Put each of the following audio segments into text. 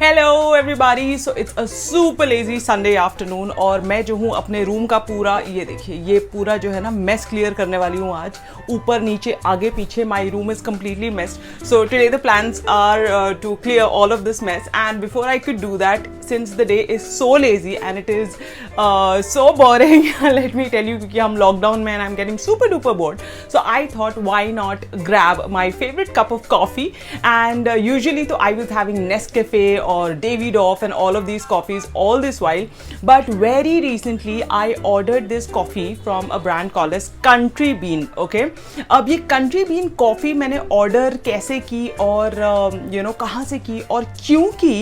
Hello everybody, so it's a super lazy Sunday afternoon और मैं जो हूँ अपने रूम का पूरा ये देखिए ये पूरा जो है ना मेस क्लियर करने वाली हूँ आज, ऊपर नीचे आगे पीछे. My room is completely messed. So today the plans are to clear all of this mess and before I could do that, since the day is so lazy and it is so boring, let me tell you, क्योंकि हम lockdown में and I'm getting super duper bored. So I thought why not grab my favorite cup of coffee and usually तो I was having Nescafe or Davidoff and all of these coffees all this while, but very recently I ordered this coffee from a brand called as Country Bean. Okay, अब ये Country Bean coffee मैंने order कैसे की और कहाँ से की और क्यों की,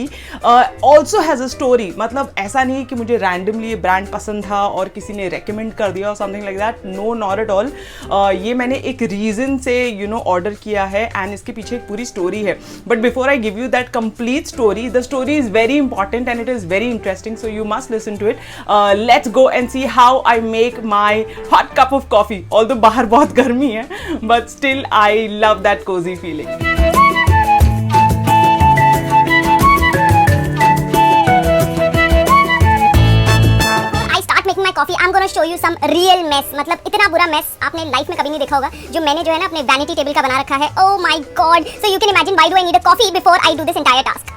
also has a story. मतलब ऐसा नहीं है कि मुझे randomly ये brand पसंद था और किसी ने recommend कर दिया और something like that. No, not at all. ये मैंने एक reason से order किया है and इसके पीछे एक पूरी story है. But before I give you that complete story, the story is very important and it is very interesting, so you must listen to it. Let's go and see how I make my hot cup of coffee. Although बाहर बहुत गर्मी है, but still I love that cozy feeling. My coffee I am gonna show you some real mess. मतलब इतना बुरा mess आपने life में कभी नहीं देखा होगा जो मैंने जो है ना अपने वैनिटी टेबल का बना रखा है. Oh my God. So you can imagine why do I need a coffee before I do this entire task.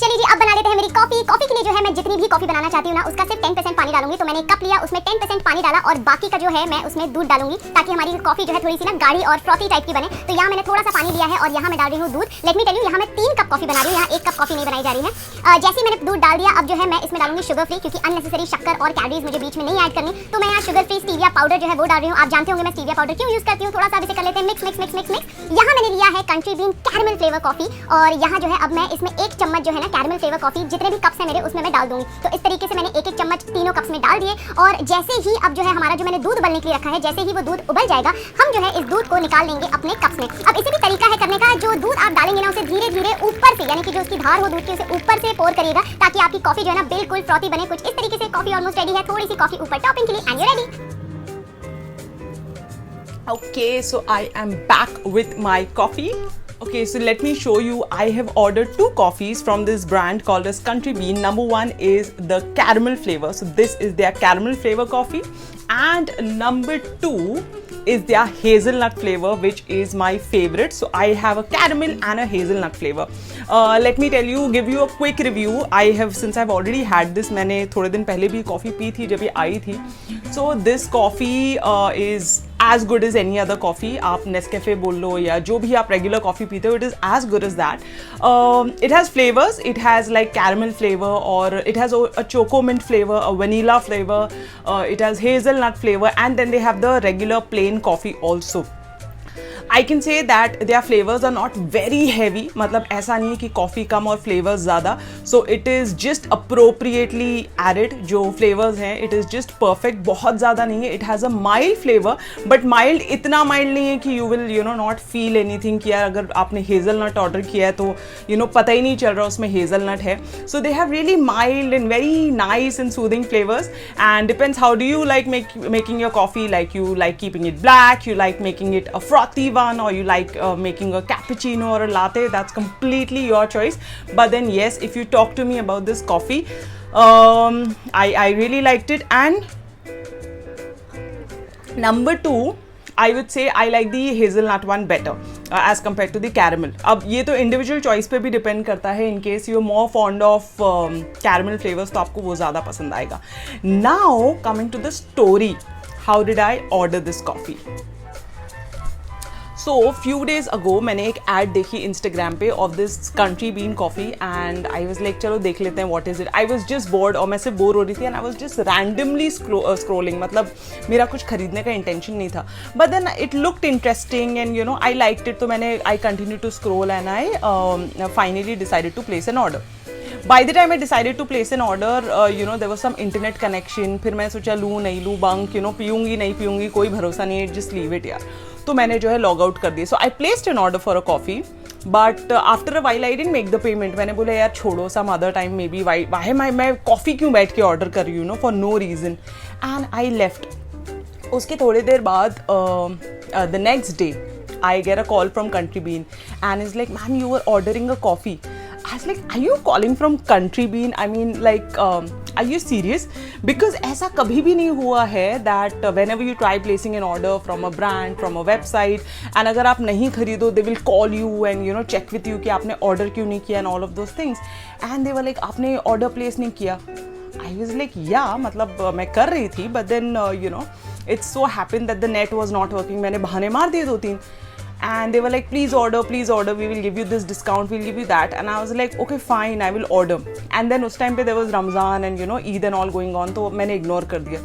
चलिए जी, अब बना लेते हैं मेरी कॉफी. कॉफी के लिए जो है मैं जितनी भी कॉफी बनाना चाहती हूँ ना उसका सिर्फ 10% पानी डालूंगी. तो मैंने एक कप लिया, उसमें 10% पानी डाला और बाकी का जो है मैं उसमें दूध डालूंगी ताकि हमारी कॉफी जो है थोड़ी सी ना गाढ़ी और फ्रॉथी टाइप की बने. तो यहाँ मैंने थोड़ा सा पानी लिया है और यहाँ मैं डाल रही हूँ दूध. लेट मी टेल यू, यहाँ मैं 3 कप कॉफी बना रही हूँ, यहाँ 1 कप कॉफी नहीं बनाई जा रही है. जैसे मैंने दूध डाल दिया, अब जो है मैं इसमें डालूंगी शुगर फ्री, क्योंकि अननेसेसरी शक्कर और कैलोरीज मुझे बीच में नहीं ऐड करनी. तो मैं यहाँ शुगर फ्री स्टीविया पाउडर जो है वो डाल रही हूँ. आप जानते होंगे मैं स्टीविया पाउडर क्यों यूज करती हूँ. थोड़ा सा इसे कर लेते हैं mix mix mix mix mix. यहाँ मैंने लिया है country bean caramel flavour coffee और यहाँ जो है अब मैं इसमें 1 चम्मच जो है ना कैरमल फ्लेवर कॉफी जितने भी कप्स हैं मेरे उसमें मैं डाल दूंगी. तो इस तरीके से मैंने 1-1 चम्मच तीनों कप्स में डाल दिए और जैसे ही अब जो है हमारा जो मैंने दूध उबलने के लिए रखा है, जैसे ही वो दूध उबल जाएगा हम जो है इस दूध को निकाल लेंगे अपने कप्स में. अब इसे भी तरीका है करने का, जो दूध आप डालेंगे ना उसे धीरे धीरे ऊपर से, यानी कि जो उसकी धार हो दूध की उसे ऊपर से पोर करिएगा ताकि आपकी कॉफी जो है ना बिल्कुल फ्रॉथी बने. कुछ इस तरीके से कॉफी ऑलमोस्ट रेडी है. थोड़ी सी कॉफी ऊपर टॉपिंग के लिए and you ready. Okay, so I am back with my coffee. Okay, so let me show you. I have ordered 2 coffees from this brand called as Country Bean. Number 1 is the caramel flavor. So this is their caramel flavor coffee. And number 2 is their hazelnut flavor, which is my favorite. So I have a caramel and a hazelnut flavor. Let me tell you, give you a quick review. Since I've already had this, मैंने थोड़े दिन पहले भी coffee P थी जब ये आई थी. So this coffee is as good as any other coffee. आप Nescafe बोल लो या जो भी आप regular coffee पीते हो, it is as good as that. It has flavors. It has like caramel flavor, or it has a choco mint flavor, a vanilla flavor. It has hazelnut flavor, and then they have the regular plain coffee also. I can say that their flavors are not very heavy. मतलब ऐसा नहीं है कि coffee कम और flavours ज़्यादा. So it is just appropriately added. जो flavours हैं it is just perfect. बहुत ज़्यादा नहीं है. It has a mild flavor, but mild इतना mild नहीं है कि you will not feel anything कि यार अगर आपने hazelnut ऑर्डर किया है तो पता ही नहीं चल रहा उसमें hazelnut है. So they have really mild and very nice and soothing flavors, and depends how do you like making your coffee. Like you like keeping it black, you like making it a frothy one, or you like making a cappuccino or a latte. That's completely your choice. But then yes, if you talk to me about this coffee, I really liked it. And number 2, I would say I like the hazelnut one better as compared to the caramel. अब ये तो individual choice पे भी depend करता है. In case you're more fond of caramel flavors तो आपको वो ज़्यादा पसंद आएगा. Now coming to the story, how did I order this coffee? So few days ago मैंने एक ad देखी Instagram पे of this Country Bean coffee and I was like चलो देख लेते हैं what is it. I was just bored और मैं सिर्फ बोर हो रही थी and I was just randomly scrolling. मतलब मेरा कुछ खरीदने का intention नहीं था. But then it looked interesting and I liked it, तो मैंने I continued to scroll and I finally decided to place an order. By the time I decided to place an order, there was some internet connection. फिर मैं सोचा लूँ नहीं लूँ bunk, पीऊँगी नहीं पीऊँगी कोई भरोसा नहीं है, just leave it यार. तो मैंने जो है लॉग आउट कर दिया. So I placed an order for a coffee, but after a while I didn't make the payment. मैंने बोला यार छोड़ो, some other time maybe. Why मैं कॉफ़ी क्यों बैठ के ऑर्डर कर रही हूँ for no reason. And I left. उसके थोड़ी देर बाद the next day I get a call from Country Bean and it's like, ma'am, you were ordering a coffee. I was like, are you calling from Country Bean? I mean, like, are you serious? Because ऐसा कभी भी नहीं हुआ है that whenever you try placing an order from a brand, from a website, and अगर आप नहीं खरीदो, they will call you and you know check with you कि आपने order क्यों नहीं किया and all of those things. And they were like, आपने order place नहीं किया. I was like, yeah, मतलब मैं कर रही थी, but then you know, it so happened that the net was not working. मैंने बहाने मार दिए 2-3. And they were like, please order, we will give you this discount, we'll give you that. And I was like, okay fine, I will order. And then उस time पे there was Ramzan and you know Eid and all going on, तो मैंने ignore कर दिया.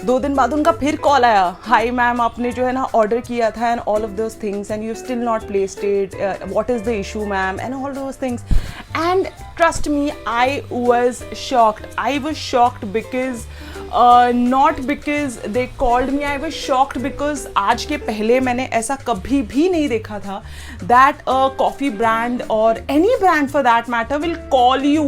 2 दिन बाद उनका फिर कॉल आया, हाई मैम आपने जो है ना ऑर्डर किया था and all of those things and you still not placed it, what is the issue ma'am and all those things. And trust me, I was shocked because not because they called me, I was shocked because आज के पहले मैंने ऐसा कभी भी नहीं देखा था that a coffee brand or any brand for that matter will call you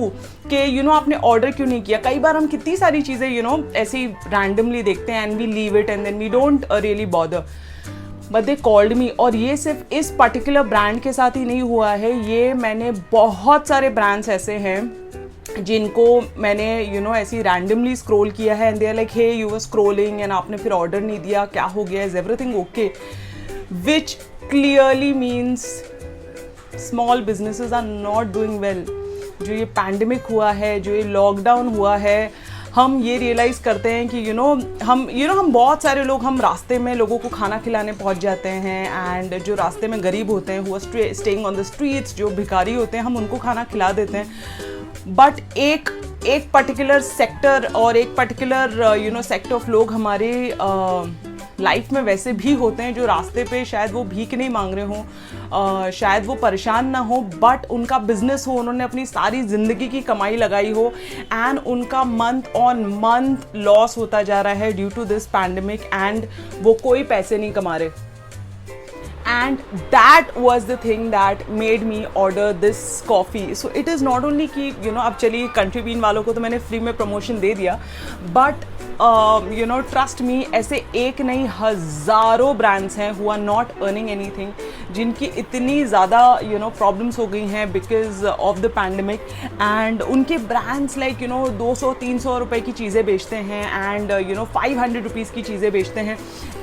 कि you know आपने ऑर्डर क्यों नहीं किया. कई बार हम कितनी सारी चीज़ें you know ऐसे ही randomly देखते हैं and we leave it and then we don't really bother. But they called me. और ये सिर्फ इस पर्टिकुलर ब्रांड के साथ ही नहीं हुआ है, ये मैंने बहुत सारे ब्रांड्स ऐसे हैं जिनको मैंने यू नो ऐसी रैंडमली स्क्रॉल किया है and they are like, hey you were scrolling and आपने फिर ऑर्डर नहीं दिया, क्या हो गया, is everything okay, which clearly means small businesses are not doing well. जो ये पैंडमिक हुआ है, जो ये लॉकडाउन हुआ है, हम ये रियलाइज़ करते हैं कि हम बहुत सारे लोग, हम रास्ते में लोगों को खाना खिलाने पहुंच जाते हैं एंड जो रास्ते में गरीब होते हैं, who are staying on the streets, जो भिखारी होते हैं, हम उनको खाना खिला देते हैं. बट एक पर्टिकुलर सेक्टर और एक पर्टिकुलर सेक्टर ऑफ लोग हमारे लाइफ में वैसे भी होते हैं जो रास्ते पे शायद वो भीख नहीं मांग रहे हों, शायद वो परेशान ना हो, बट उनका बिजनेस हो, उन्होंने अपनी सारी ज़िंदगी की कमाई लगाई हो एंड उनका मंथ ऑन मंथ लॉस होता जा रहा है due to this pandemic and वो कोई पैसे नहीं कमा रहे. And that was the thing that made me order this coffee. So it is not only कि you know अब चलिए Country Bean वालों को तो मैंने फ्री में प्रमोशन दे दिया, but you know trust me, ऐसे एक नहीं हज़ारों brands हैं who are not earning anything, जिनकी इतनी ज़्यादा you know problems हो गई हैं because of the pandemic, and उनके brands like you know 200-300 रुपए की चीज़ें बेचते हैं and you know 500 रुपीज़ की चीज़ें बेचते हैं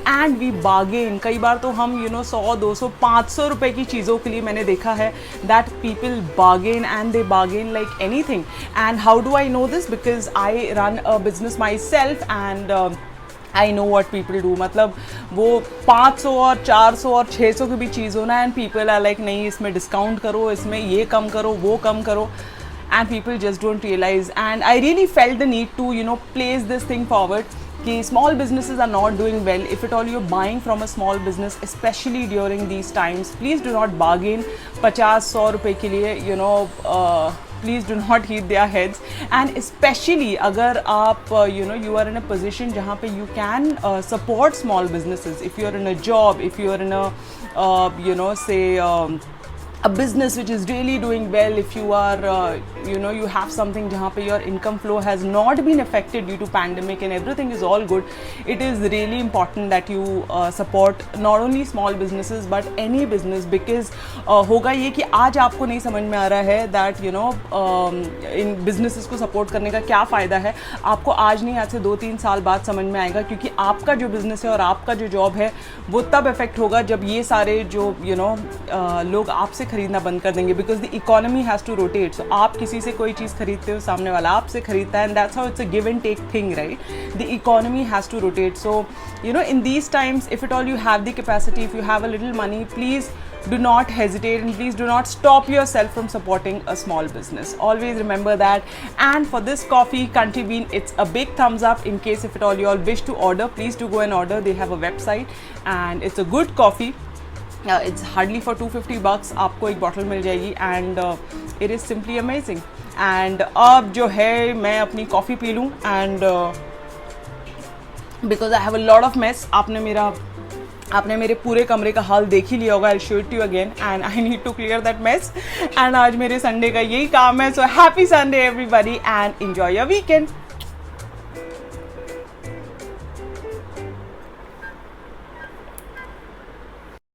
and we bargain. कई बार तो हम you know 100-200-500 रुपए की चीज़ों के लिए मैंने देखा है that people bargain and they bargain like anything. And how do I know this? Because I run a business myself and I know what people do. मतलब वो 500 और 400 और 600 की भी चीज़ हो ना, and people are like, नहीं इसमें डिस्काउंट करो, इसमें ये कम करो, वो कम करो, and people just don't realize. And I really felt the need to you know place this thing forward कि small businesses are not doing well. If at all you're buying from a small business, especially during these times, please do not bargain 50-100 रुपए के लिए, you know please do not hit their heads. And especially अगर आप you know you are in a position जहाँ पे you can support small businesses, if you are in a job, if you are in a you know say a business which is really doing well, if you are you know you have something jahan pe your income flow has not been affected due to pandemic and everything is all good, it is really important that you support not only small businesses but any business. Because होगा ये कि आज आपको नहीं समझ में आ रहा है that you know in businesses को support करने का क्या फ़ायदा है, आपको आज नहीं, आज से 2-3 साल बाद समझ में आएगा, क्योंकि आपका जो business है और आपका जो job है वो तब affect होगा जब ये सारे जो you know लोग आपसे खरीदना बंद कर देंगे. Because the economy has to rotate. So आप किसी से कोई चीज़ खरीदते हो, सामने वाला आपसे खरीदता है, and that's how it's a give and take thing, right. The economy has to rotate. So you know in these times, if at all you have the capacity, if you have a little money, please do not hesitate and please do not stop yourself from supporting a small business. Always remember that. And for this coffee, Country Bean, it's a big thumbs up. In case if at all you all wish to order, please do go and order. They have a website and it's a good coffee. It's hardly for $250. आपको एक bottle मिल जाएगी and it is simply amazing. And अब जो है मैं अपनी coffee P लूँ and because I have a lot of mess. आपने मेरे पूरे कमरे का हाल देख ही लिया होगा. I'll show it to you again and I need to clear that mess. And आज मेरे संडे का यही काम है. So happy Sunday everybody and enjoy your weekend.